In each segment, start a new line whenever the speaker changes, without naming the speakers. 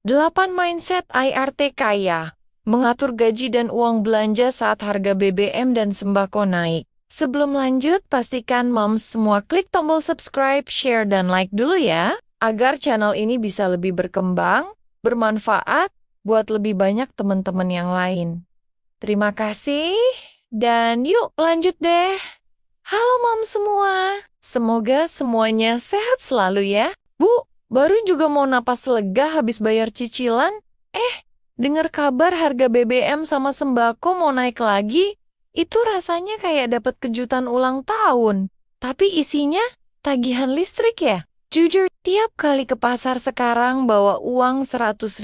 8 mindset IRT kaya. Mengatur gaji dan uang belanja saat harga BBM dan sembako naik. Sebelum lanjut, pastikan moms semua klik tombol subscribe, share, dan like dulu ya, agar channel ini bisa lebih berkembang, bermanfaat, buat lebih banyak teman-teman yang lain. Terima kasih, dan yuk lanjut deh. Halo mom semua, semoga semuanya sehat selalu ya. Bu, baru juga mau napas lega habis bayar cicilan. Dengar kabar harga BBM sama sembako mau naik lagi. Itu rasanya kayak dapat kejutan ulang tahun. Tapi isinya tagihan listrik ya. Jujur, tiap kali ke pasar sekarang bawa uang 100.000,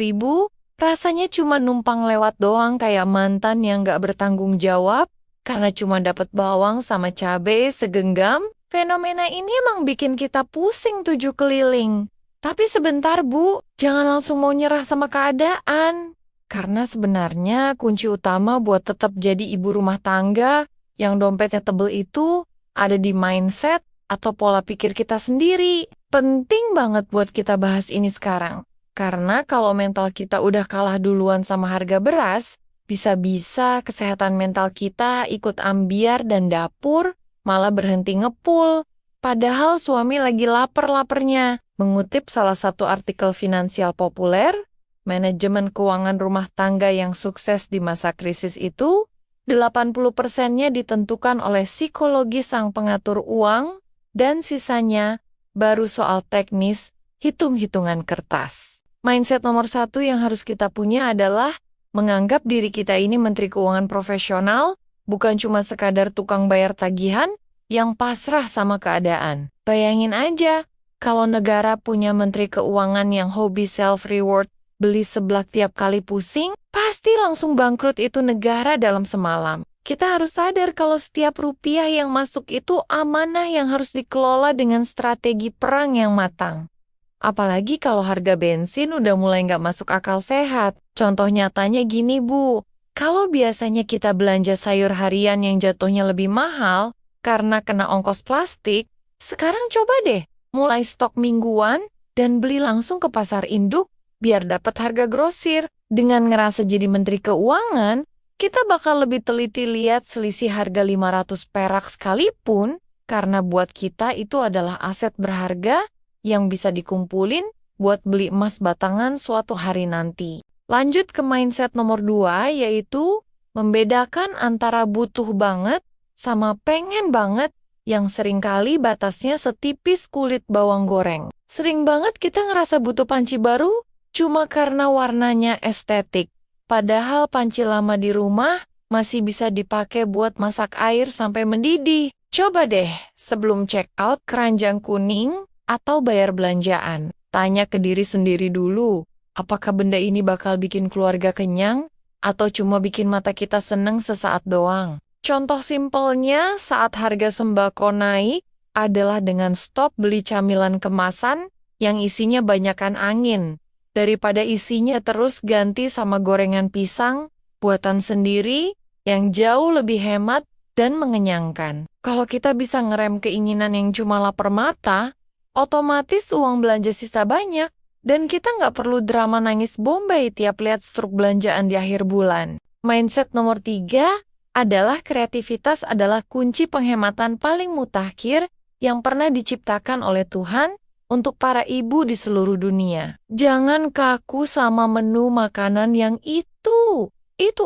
rasanya cuma numpang lewat doang kayak mantan yang gak bertanggung jawab. Karena cuma dapat bawang sama cabai segenggam, fenomena ini emang bikin kita pusing 7 keliling. Tapi sebentar Bu, jangan langsung mau nyerah sama keadaan. Karena sebenarnya kunci utama buat tetap jadi ibu rumah tangga yang dompetnya tebel itu ada di mindset atau pola pikir kita sendiri. Penting banget buat kita bahas ini sekarang. Karena kalau mental kita udah kalah duluan sama harga beras, bisa-bisa kesehatan mental kita ikut ambiar dan dapur malah berhenti ngepul. Padahal suami lagi lapar-laparnya. Mengutip salah satu artikel finansial populer, manajemen keuangan rumah tangga yang sukses di masa krisis itu, 80%-nya ditentukan oleh psikologi sang pengatur uang, dan sisanya baru soal teknis, hitung-hitungan kertas. Mindset nomor 1 yang harus kita punya adalah menganggap diri kita ini menteri keuangan profesional, bukan cuma sekadar tukang bayar tagihan yang pasrah sama keadaan. Bayangin aja, kalau negara punya menteri keuangan yang hobi self-reward, beli seblak tiap kali pusing, pasti langsung bangkrut itu negara dalam semalam. Kita harus sadar kalau setiap rupiah yang masuk itu amanah yang harus dikelola dengan strategi perang yang matang. Apalagi kalau harga bensin udah mulai nggak masuk akal sehat. Contoh nyatanya gini Bu, kalau biasanya kita belanja sayur harian yang jatuhnya lebih mahal karena kena ongkos plastik, sekarang coba deh mulai stok mingguan dan beli langsung ke pasar induk biar dapat harga grosir. Dengan ngerasa jadi menteri keuangan, kita bakal lebih teliti lihat selisih harga 500 perak sekalipun, karena buat kita itu adalah aset berharga yang bisa dikumpulin buat beli emas batangan suatu hari nanti. Lanjut ke mindset nomor 2, yaitu membedakan antara butuh banget sama pengen banget yang seringkali batasnya setipis kulit bawang goreng. Sering banget kita ngerasa butuh panci baru cuma karena warnanya estetik. Padahal panci lama di rumah masih bisa dipakai buat masak air sampai mendidih. Coba deh sebelum check out keranjang kuning atau bayar belanjaan, tanya ke diri sendiri dulu, apakah benda ini bakal bikin keluarga kenyang atau cuma bikin mata kita seneng sesaat doang. Contoh simpelnya saat harga sembako naik adalah dengan stop beli camilan kemasan yang isinya banyakan angin. Daripada isinya terus ganti sama gorengan pisang, buatan sendiri yang jauh lebih hemat dan mengenyangkan. Kalau kita bisa ngerem keinginan yang cuma lapar mata, otomatis uang belanja sisa banyak, dan kita nggak perlu drama nangis Bombay tiap lihat struk belanjaan di akhir bulan. Mindset nomor 3 adalah kreativitas adalah kunci penghematan paling mutakhir yang pernah diciptakan oleh Tuhan untuk para ibu di seluruh dunia. Jangan kaku sama menu makanan yang itu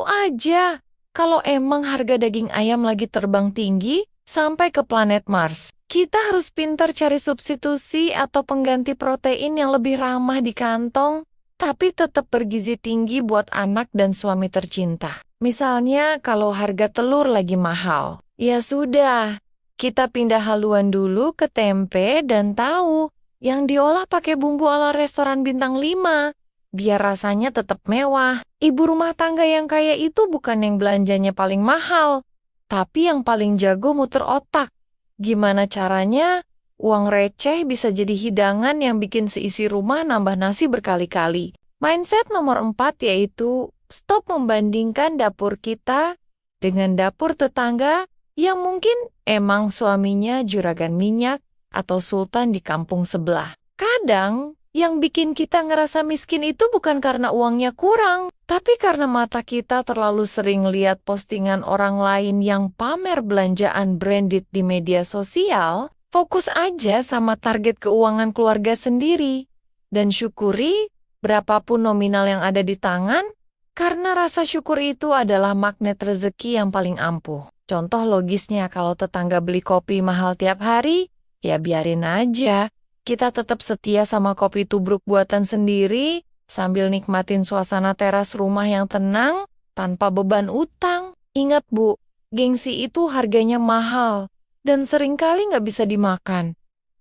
aja. Kalau emang harga daging ayam lagi terbang tinggi sampai ke planet Mars, kita harus pintar cari substitusi atau pengganti protein yang lebih ramah di kantong, tapi tetap bergizi tinggi buat anak dan suami tercinta. Misalnya kalau harga telur lagi mahal, ya sudah, kita pindah haluan dulu ke tempe dan tahu yang diolah pakai bumbu ala restoran bintang 5, biar rasanya tetap mewah. Ibu rumah tangga yang kaya itu bukan yang belanjanya paling mahal, tapi yang paling jago muter otak. Gimana caranya uang receh bisa jadi hidangan yang bikin seisi rumah nambah nasi berkali-kali. Mindset nomor 4 yaitu stop membandingkan dapur kita dengan dapur tetangga yang mungkin emang suaminya juragan minyak atau sultan di kampung sebelah. Kadang Yang bikin kita ngerasa miskin itu bukan karena uangnya kurang, tapi karena mata kita terlalu sering lihat postingan orang lain yang pamer belanjaan branded di media sosial. Fokus aja sama target keuangan keluarga sendiri. Dan syukuri berapapun nominal yang ada di tangan, karena rasa syukur itu adalah magnet rezeki yang paling ampuh. Contoh logisnya, kalau tetangga beli kopi mahal tiap hari, ya biarin aja. Kita tetap setia sama kopi tubruk buatan sendiri, sambil nikmatin suasana teras rumah yang tenang, tanpa beban utang. Ingat Bu, gengsi itu harganya mahal, dan seringkali nggak bisa dimakan.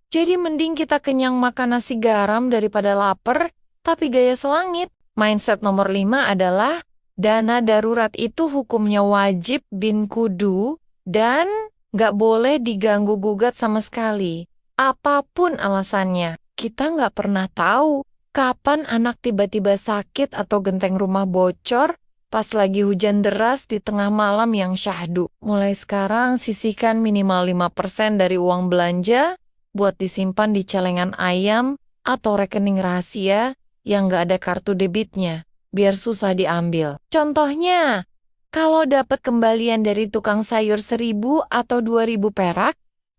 Jadi mending kita kenyang makan nasi garam daripada lapar, tapi gaya selangit. Mindset nomor 5 adalah, dana darurat itu hukumnya wajib bin kudu, dan nggak boleh diganggu-gugat sama sekali. Apapun alasannya, kita nggak pernah tahu kapan anak tiba-tiba sakit atau genteng rumah bocor, pas lagi hujan deras di tengah malam yang syahdu. Mulai sekarang sisihkan minimal 5% dari uang belanja buat disimpan di celengan ayam atau rekening rahasia yang nggak ada kartu debitnya, biar susah diambil. Contohnya, kalau dapat kembalian dari tukang sayur 1.000 atau 2.000 perak,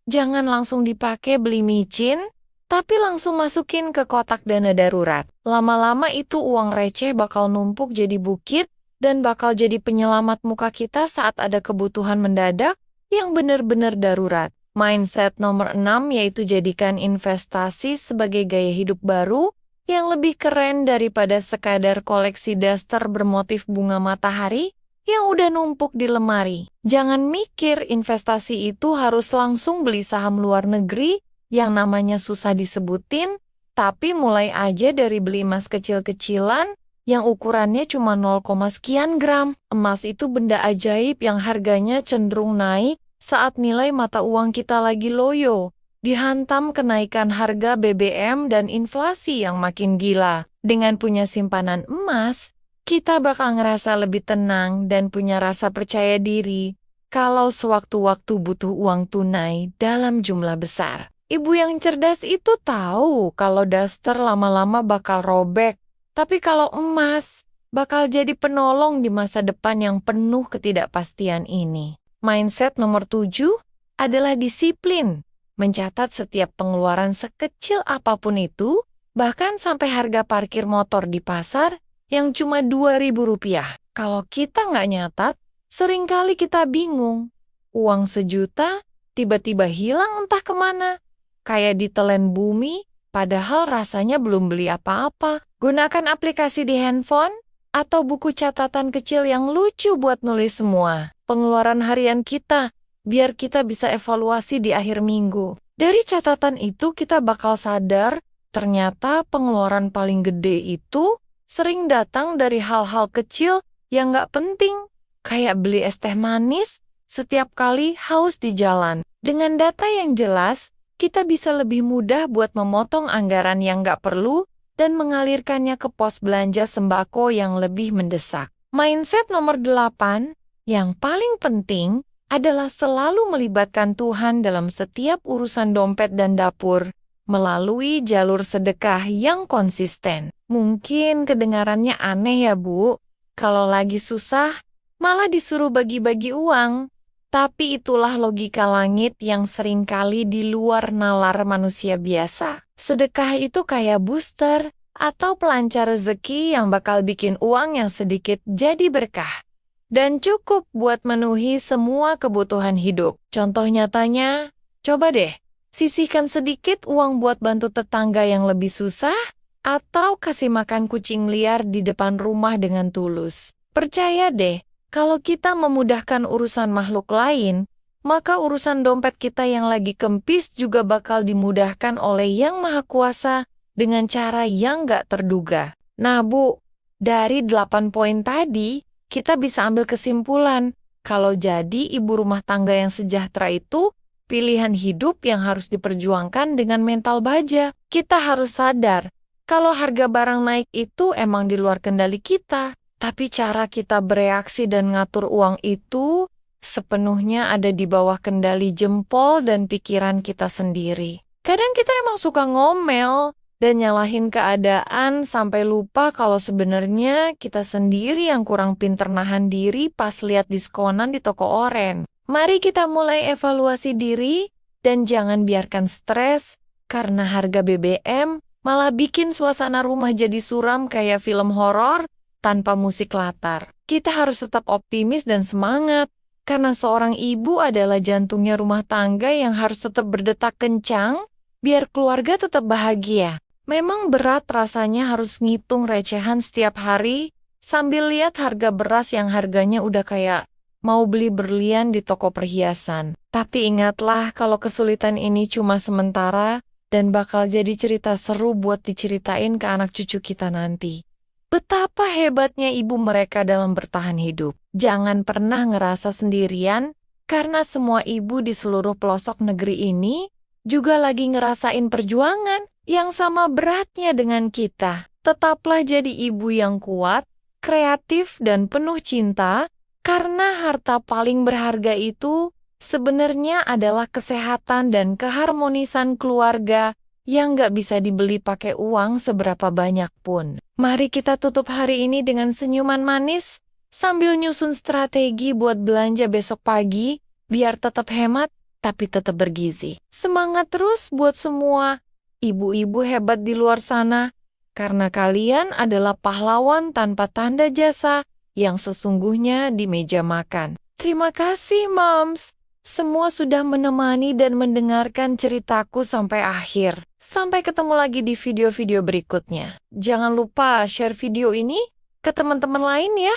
jangan langsung dipakai beli micin, tapi langsung masukin ke kotak dana darurat. Lama-lama itu uang receh bakal numpuk jadi bukit, dan bakal jadi penyelamat muka kita saat ada kebutuhan mendadak yang benar-benar darurat. Mindset nomor 6 yaitu jadikan investasi sebagai gaya hidup baru yang lebih keren daripada sekadar koleksi daster bermotif bunga matahari yang udah numpuk di lemari. Jangan mikir investasi itu harus langsung beli saham luar negeri yang namanya susah disebutin, tapi mulai aja dari beli emas kecil-kecilan yang ukurannya cuma 0, sekian gram. Emas itu benda ajaib yang harganya cenderung naik saat nilai mata uang kita lagi loyo, dihantam kenaikan harga BBM dan inflasi yang makin gila. Dengan punya simpanan emas, kita bakal ngerasa lebih tenang dan punya rasa percaya diri kalau sewaktu-waktu butuh uang tunai dalam jumlah besar. Ibu yang cerdas itu tahu kalau daster lama-lama bakal robek, tapi kalau emas bakal jadi penolong di masa depan yang penuh ketidakpastian ini. Mindset nomor 7 adalah disiplin. Mencatat setiap pengeluaran sekecil apapun itu, bahkan sampai harga parkir motor di pasar yang cuma Rp2.000. Kalau kita nggak nyatat, seringkali kita bingung. Uang 1 juta tiba-tiba hilang entah kemana. Kayak ditelan bumi, padahal rasanya belum beli apa-apa. Gunakan aplikasi di handphone atau buku catatan kecil yang lucu buat nulis semua pengeluaran harian kita, biar kita bisa evaluasi di akhir minggu. Dari catatan itu kita bakal sadar, ternyata pengeluaran paling gede itu sering datang dari hal-hal kecil yang nggak penting, kayak beli es teh manis setiap kali haus di jalan. Dengan data yang jelas, kita bisa lebih mudah buat memotong anggaran yang nggak perlu dan mengalirkannya ke pos belanja sembako yang lebih mendesak. Mindset nomor 8, yang paling penting adalah selalu melibatkan Tuhan dalam setiap urusan dompet dan dapur melalui jalur sedekah yang konsisten. Mungkin kedengarannya aneh ya Bu, kalau lagi susah malah disuruh bagi-bagi uang. Tapi itulah logika langit yang seringkali di luar nalar manusia biasa. Sedekah itu kayak booster atau pelancar rezeki yang bakal bikin uang yang sedikit jadi berkah. Dan cukup buat memenuhi semua kebutuhan hidup. Contoh nyatanya, coba deh, sisihkan sedikit uang buat bantu tetangga yang lebih susah, atau kasih makan kucing liar di depan rumah dengan tulus. Percaya deh, kalau kita memudahkan urusan makhluk lain, maka urusan dompet kita yang lagi kempis juga bakal dimudahkan oleh Yang Maha Kuasa dengan cara yang gak terduga. Nah Bu, dari 8 poin tadi, kita bisa ambil kesimpulan, kalau jadi ibu rumah tangga yang sejahtera itu, pilihan hidup yang harus diperjuangkan dengan mental baja. Kita harus sadar, kalau harga barang naik itu emang di luar kendali kita. Tapi cara kita bereaksi dan ngatur uang itu sepenuhnya ada di bawah kendali jempol dan pikiran kita sendiri. Kadang kita emang suka ngomel, dan nyalahin keadaan sampai lupa kalau sebenarnya kita sendiri yang kurang pinter nahan diri pas lihat diskonan di toko oren. Mari kita mulai evaluasi diri dan jangan biarkan stres karena harga BBM malah bikin suasana rumah jadi suram kayak film horor tanpa musik latar. Kita harus tetap optimis dan semangat karena seorang ibu adalah jantungnya rumah tangga yang harus tetap berdetak kencang biar keluarga tetap bahagia. Memang berat rasanya harus ngitung recehan setiap hari sambil lihat harga beras yang harganya udah kayak mau beli berlian di toko perhiasan. Tapi ingatlah kalau kesulitan ini cuma sementara dan bakal jadi cerita seru buat diceritain ke anak cucu kita nanti. Betapa hebatnya ibu mereka dalam bertahan hidup. Jangan pernah ngerasa sendirian karena semua ibu di seluruh pelosok negeri ini juga lagi ngerasain perjuangan yang sama beratnya dengan kita. Tetaplah jadi ibu yang kuat, kreatif, dan penuh cinta, karena harta paling berharga itu sebenarnya adalah kesehatan dan keharmonisan keluarga yang gak bisa dibeli pakai uang seberapa banyak pun. Mari kita tutup hari ini dengan senyuman manis, sambil nyusun strategi buat belanja besok pagi, biar tetap hemat tapi tetap bergizi. Semangat terus buat semua ibu-ibu hebat di luar sana, karena kalian adalah pahlawan tanpa tanda jasa yang sesungguhnya di meja makan. Terima kasih, Moms. Semua sudah menemani dan mendengarkan ceritaku sampai akhir. Sampai ketemu lagi di video-video berikutnya. Jangan lupa share video ini ke teman-teman lain ya.